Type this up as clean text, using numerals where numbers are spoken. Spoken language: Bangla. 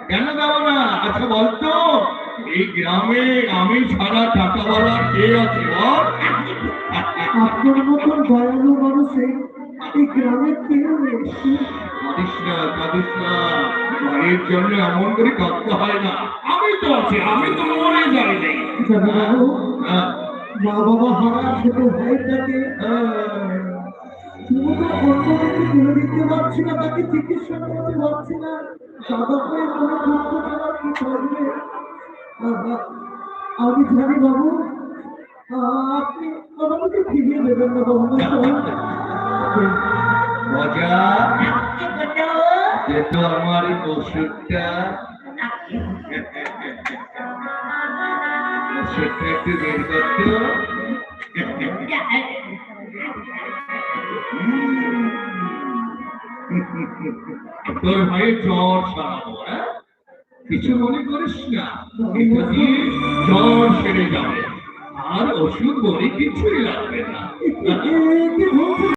কেন দেবো না? আচ্ছা বলতো, এই গ্রামে আমি ছাড়া টাকাওয়ালা কে আছে বল? আপনার মতন দয়ালু মানুষ এই গ্রামে কেউ নেই। কাঁদিস না, কাঁদিস না, ভাইয়ের জন্য এমন করে কাঁদতে হয় না। আমি তো আছি, আমি তো মরে যাই নাই। বাবু, মা বাবা হারা ছোট ভাইটাকে তুমি তো অন্যদিকে তুলে দিতে পারছি না, তাকে চিকিৎসা করতে পারছি না। দাদা ভাইয়ের মনে দুঃখ ছাড়া কি করবে? আমি জানি বাবু, আপনি আমাকে ফিরিয়ে দেবেন না বাবু। মজা যে তো আমার ওষুধটা, ওষুধটা একটু বের করতো। তোর ভাইয়ের জ্বর সারাবো, হ্যাঁ? কিছু মনে করিস না, এটা দিয়ে জ্বর সেরে যাবে, আর ওষুধ বলে কিছুই লাগবে না।